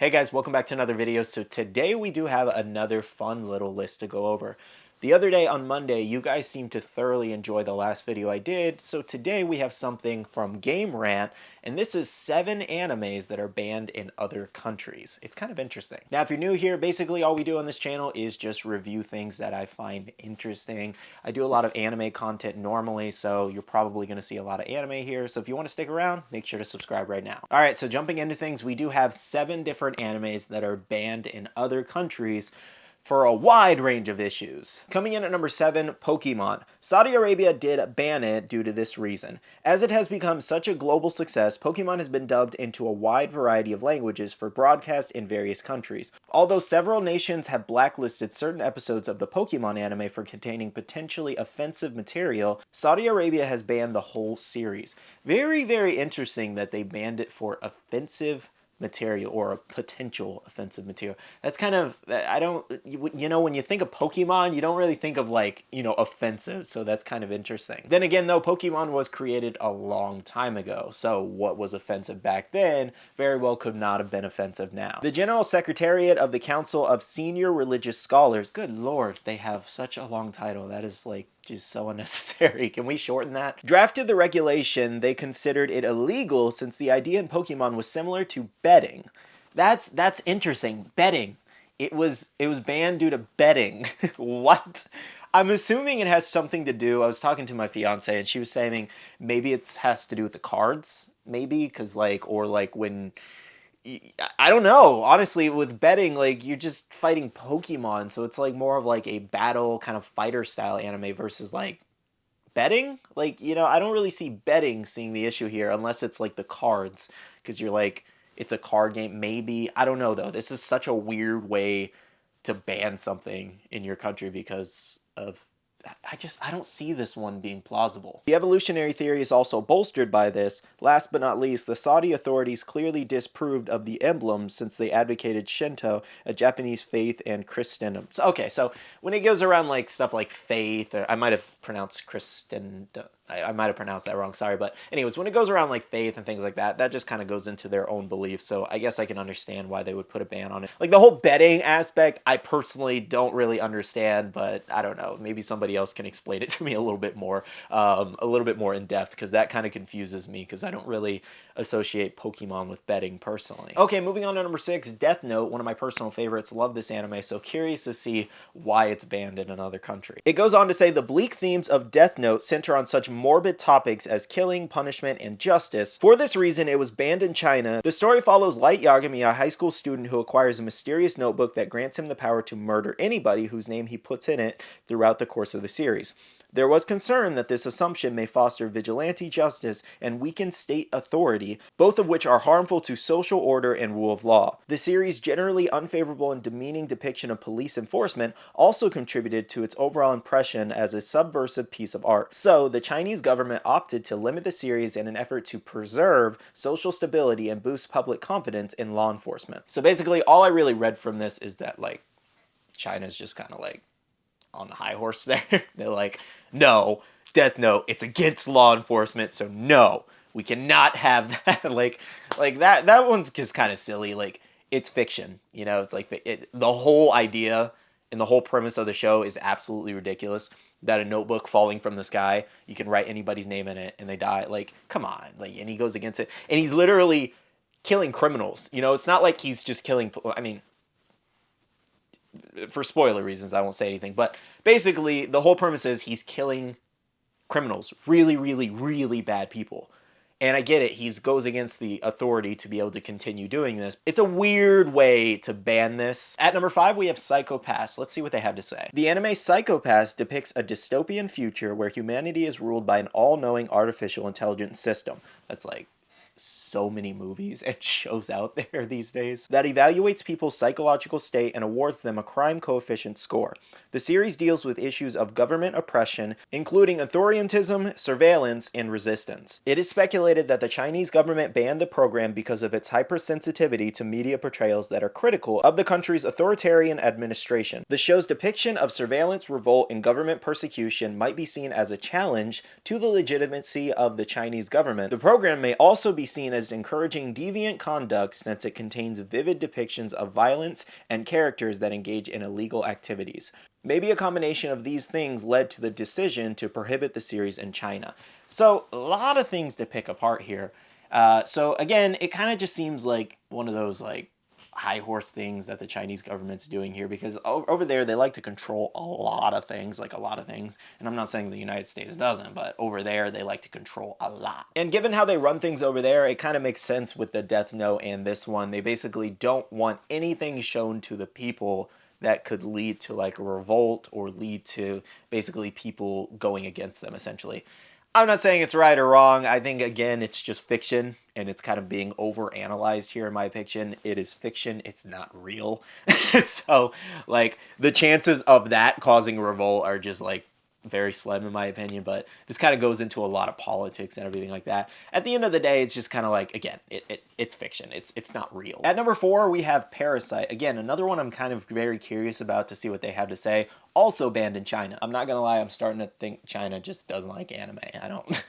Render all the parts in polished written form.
Hey guys, welcome back to another video. So today we do have another fun little list to go over. The other day on Monday, you guys seemed to thoroughly enjoy the last video I did, so today we have something from Game Rant, and this is 7 animes that are banned in other countries. It's kind of interesting. Now, if you're new here, basically all we do on this channel is just review things that I find interesting. I do a lot of anime content normally, so you're probably going to see a lot of anime here, so if you want to stick around, make sure to subscribe right now. Alright, so jumping into things, we do have 7 different animes that are banned in other countries for a wide range of issues. Coming in at number 7, Pokemon. Saudi Arabia did ban it due to this reason. As it has become such a global success, Pokemon has been dubbed into a wide variety of languages for broadcast in various countries. Although several nations have blacklisted certain episodes of the Pokemon anime for containing potentially offensive material, Saudi Arabia has banned the whole series. Very, very interesting that they banned it for offensive material or a potential offensive material. That's kind of, I don't, you know, when you think of Pokemon, you don't really think of like, you know, offensive, so that's kind of interesting. Then again though, Pokemon was created a long time ago, so what was offensive back then very well could not have been offensive now. The General Secretariat of the Council of Senior Religious Scholars, good lord, they have such a long title, that is like just so unnecessary. Can we shorten that? Drafted the regulation. They considered it illegal since the idea in Pokemon was similar to betting. That's interesting. Betting. It was banned due to betting. What? I'm assuming it has something to do. I was talking to my fiance and she was saying maybe it has to do with the cards. Maybe because like, or like when, I don't know. Honestly, with betting, like, you're just fighting Pokemon, so it's like more of like a battle kind of fighter style anime versus like betting. Like, you know, I don't really see betting seeing the issue here unless it's like the cards, because you're like, it's a card game, maybe. I don't know though. This is such a weird way to ban something in your country because of I don't see this one being plausible. The evolutionary theory is also bolstered by this. Last but not least, the Saudi authorities clearly disapproved of the emblem since they advocated Shinto, a Japanese faith, and Christendom. So, okay, so when it goes around like stuff like faith, or I might have pronounced Christendom, I might have pronounced that wrong, sorry, but anyways, when it goes around like faith and things like that, that just kind of goes into their own beliefs, so I guess I can understand why they would put a ban on it. Like the whole betting aspect, I personally don't really understand, but I don't know, maybe somebody else can explain it to me a little bit more in depth, because that kind of confuses me, because I don't really associate Pokemon with betting personally. Okay, moving on to number 6, Death Note, one of my personal favorites. Love this anime, so curious to see why it's banned in another country. It goes on to say the bleak themes of Death Note center on such morbid topics as killing, punishment, and justice. For this reason, it was banned in China. The story follows Light Yagami, a high school student who acquires a mysterious notebook that grants him the power to murder anybody whose name he puts in it throughout the course of the series. There was concern that this assumption may foster vigilante justice and weaken state authority, both of which are harmful to social order and rule of law. The series' generally unfavorable and demeaning depiction of police enforcement also contributed to its overall impression as a subversive piece of art. So, the Chinese government opted to limit the series in an effort to preserve social stability and boost public confidence in law enforcement. So basically, all I really read from this is that, like, China's just kind of like on the high horse there. They're like, no, Death Note, it's against law enforcement, so no, we cannot have that. like that one's just kind of silly. Like, it's fiction, you know. It's like the whole idea and the whole premise of the show is absolutely ridiculous. That a notebook falling from the sky, you can write anybody's name in it and they die. Like, come on. Like, and he goes against it, and he's literally killing criminals. You know, it's not like he's just killing. I mean, for spoiler reasons, I won't say anything, but basically the whole premise is he's killing criminals, really, really, really bad people. And I get it, he goes against the authority to be able to continue doing this. It's a weird way to ban this. At number 5, we have Psychopath. Let's see what they have to say. The anime Psychopath depicts a dystopian future where humanity is ruled by an all-knowing artificial intelligence system. That's like so many movies and shows out there these days that evaluates people's psychological state and awards them a crime coefficient score. The series deals with issues of government oppression, including authoritarianism, surveillance, and resistance. It is speculated that the Chinese government banned the program because of its hypersensitivity to media portrayals that are critical of the country's authoritarian administration. The show's depiction of surveillance, revolt, and government persecution might be seen as a challenge to the legitimacy of the Chinese government. The program may also be seen as encouraging deviant conduct since it contains vivid depictions of violence and characters that engage in illegal activities. Maybe a combination of these things led to the decision to prohibit the series in China. So, a lot of things to pick apart here. So again, it kind of just seems like one of those like high horse things that the Chinese government's doing here, because over there they like to control a lot of things, like a lot of things. And I'm not saying the United States doesn't, but over there they like to control a lot. And given how they run things over there, it kind of makes sense with the Death Note and this one. They basically don't want anything shown to the people that could lead to like a revolt or lead to basically people going against them, essentially. I'm not saying it's right or wrong. I think, again, it's just fiction, and it's kind of being over-analyzed here, in my opinion. It is fiction. It's not real. So, like, the chances of that causing a revolt are just, like, very slim, in my opinion. But this kind of goes into a lot of politics and everything like that. At the end of the day, it's just kind of like, again, it's fiction. It's not real. At number 4, we have Parasite. Again, another one I'm kind of very curious about to see what they have to say. Also banned in China. I'm not gonna lie, I'm starting to think China just doesn't like anime. I don't.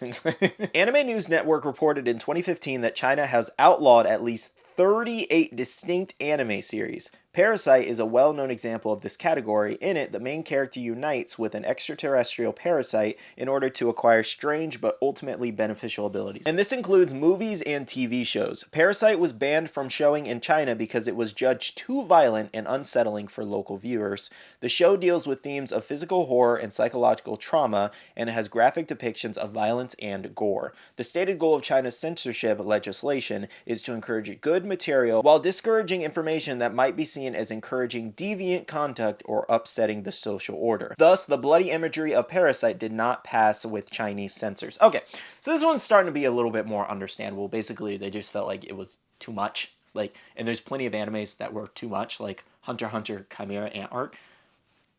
Anime News Network reported in 2015 that China has outlawed at least 38 distinct anime series. Parasite is a well-known example of this category. In it, the main character unites with an extraterrestrial parasite in order to acquire strange but ultimately beneficial abilities. And this includes movies and TV shows. Parasite was banned from showing in China because it was judged too violent and unsettling for local viewers. The show deals with themes of physical horror and psychological trauma, and it has graphic depictions of violence and gore. The stated goal of China's censorship legislation is to encourage good material while discouraging information that might be seen as encouraging deviant conduct or upsetting the social order. Thus, the bloody imagery of Parasite did not pass with Chinese censors. Okay, so this one's starting to be a little bit more understandable. Basically, they just felt like it was too much. Like, and there's plenty of animes that were too much, like Hunter x Hunter Chimera Ant Arc.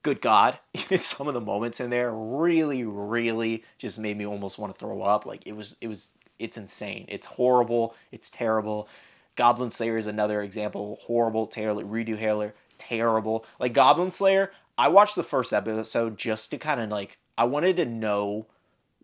Good God, some of the moments in there really, really just made me almost want to throw up. Like, it's insane. It's horrible. It's terrible. Goblin Slayer is another example. Horrible, terrible. Redo Hailer, terrible. Like, Goblin Slayer, I watched the first episode just to kind of, like, I wanted to know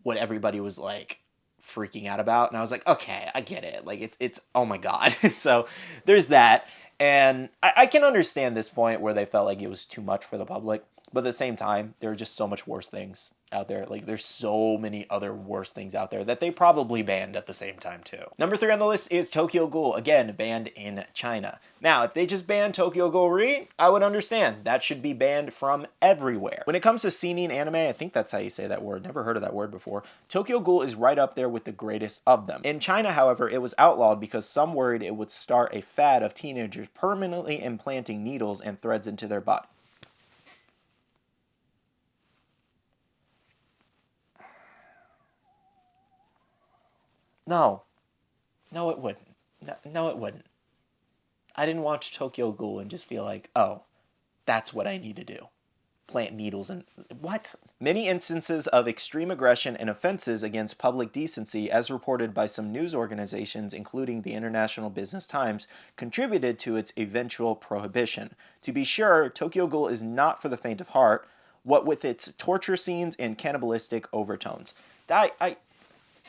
what everybody was, like, freaking out about. And I was like, okay, I get it. Like, it's oh my God. So, there's that. And I can understand this point where they felt like it was too much for the public. But at the same time, there are just so much worse things out there. Like, there's so many other worse things out there that they probably banned at the same time, too. Number 3 on the list is Tokyo Ghoul. Again, banned in China. Now, if they just banned Tokyo Ghoul Re, I would understand. That should be banned from everywhere. When it comes to seinen anime, I think that's how you say that word. Never heard of that word before. Tokyo Ghoul is right up there with the greatest of them. In China, however, it was outlawed because some worried it would start a fad of teenagers permanently implanting needles and threads into their body. No. No, it wouldn't. No, it wouldn't. I didn't watch Tokyo Ghoul and just feel like, oh, that's what I need to do. Plant needles and... What? Many instances of extreme aggression and offenses against public decency, as reported by some news organizations, including the International Business Times, contributed to its eventual prohibition. To be sure, Tokyo Ghoul is not for the faint of heart, what with its torture scenes and cannibalistic overtones.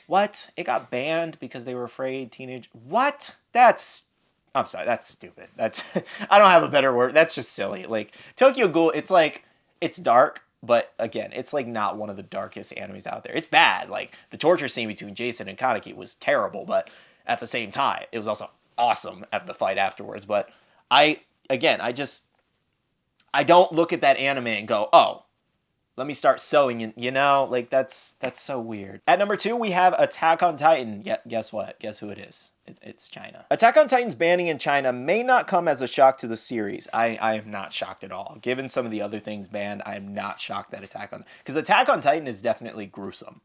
What? It got banned because they were afraid teenage... What? I'm sorry, that's stupid. That's... I don't have a better word. That's just silly. Like, Tokyo Ghoul, it's like... It's dark, but again, it's like not one of the darkest animes out there. It's bad. Like, the torture scene between Jason and Kaneki was terrible, but at the same time, it was also awesome at the fight afterwards. But I don't look at that anime and go, oh, let me start sewing, and like that's so weird. At number 2, we have Attack on Titan. Yeah, guess what? Guess who it is? It's China. Attack on Titan's banning in China may not come as a shock to the series. I am not shocked at all. Given some of the other things banned, I am not shocked that because Attack on Titan is definitely gruesome.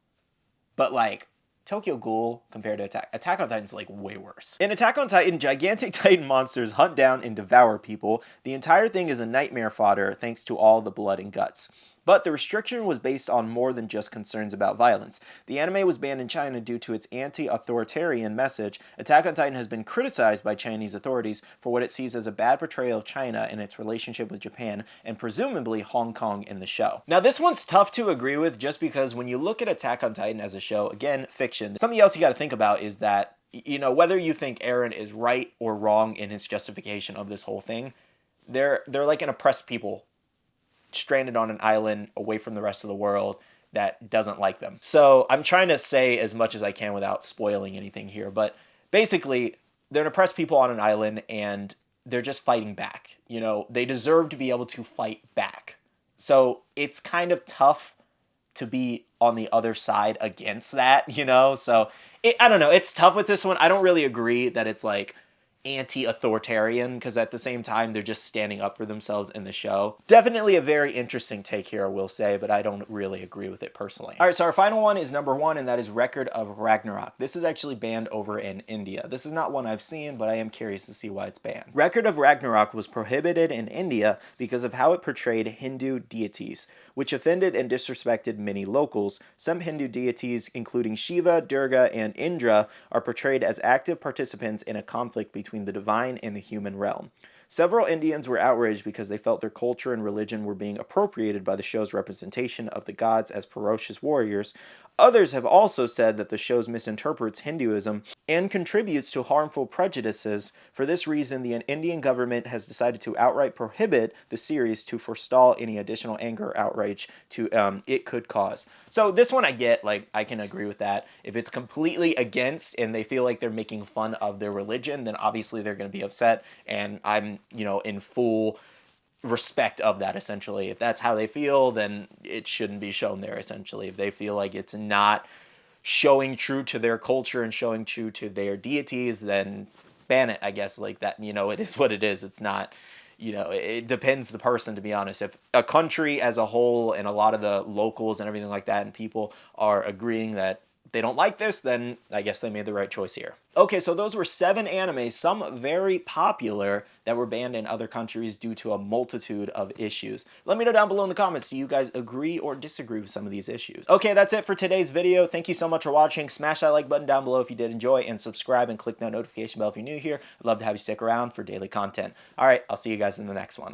But like, Tokyo Ghoul compared to Attack on Titan's like way worse. In Attack on Titan, gigantic Titan monsters hunt down and devour people. The entire thing is a nightmare fodder thanks to all the blood and guts. But the restriction was based on more than just concerns about violence. The anime was banned in China due to its anti-authoritarian message. Attack on Titan has been criticized by Chinese authorities for what it sees as a bad portrayal of China and its relationship with Japan, and presumably Hong Kong in the show. Now, this one's tough to agree with just because when you look at Attack on Titan as a show, again, fiction, something else you got to think about is that you know, whether you think Aaron is right or wrong in his justification of this whole thing, they're like an oppressed people stranded on an island away from the rest of the world that doesn't like them. So I'm trying to say as much as I can without spoiling anything here, but basically they're an oppressed people on an island and they're just fighting back. You know, they deserve to be able to fight back. So it's kind of tough to be on the other side against that, you know? So I don't know. It's tough with this one. I don't really agree that it's like anti-authoritarian, because at the same time they're just standing up for themselves in the show. Definitely a very interesting take here, I will say, but I don't really agree with it personally. All right, so our final one is number 1, and that is Record of Ragnarok. This is actually banned over in India. This is not one I've seen, but I am curious to see why it's banned. Record of Ragnarok was prohibited in India because of how it portrayed Hindu deities, which offended and disrespected many locals. Some Hindu deities, including Shiva, Durga, and Indra, are portrayed as active participants in a conflict between the divine and the human realm. Several Indians were outraged because they felt their culture and religion were being appropriated by the show's representation of the gods as ferocious warriors. Others have also said that the show misinterprets Hinduism and contributes to harmful prejudices. For this reason, the Indian government has decided to outright prohibit the series to forestall any additional anger or outrage it could cause. So this one I get, like, I can agree with that. If it's completely against and they feel like they're making fun of their religion, then obviously they're going to be upset, and I'm, you know, in full respect of that, essentially. If that's how they feel, then it shouldn't be shown there, essentially. If they feel like it's not showing true to their culture and showing true to their deities, then ban it, I guess. Like that, you know, it is what it is. It's not, you know, it depends the person, to be honest. If a country as a whole and a lot of the locals and everything like that and people are agreeing that they don't like this, then I guess they made the right choice here. Okay, so those were 7 animes, some very popular, that were banned in other countries due to a multitude of issues. Let me know down below in the comments, do you guys agree or disagree with some of these issues? Okay, that's it for today's video. Thank you so much for watching. Smash that like button down below if you did enjoy, and subscribe and click that notification bell if you're new here. I'd love to have you stick around for daily content. All right, I'll see you guys in the next one.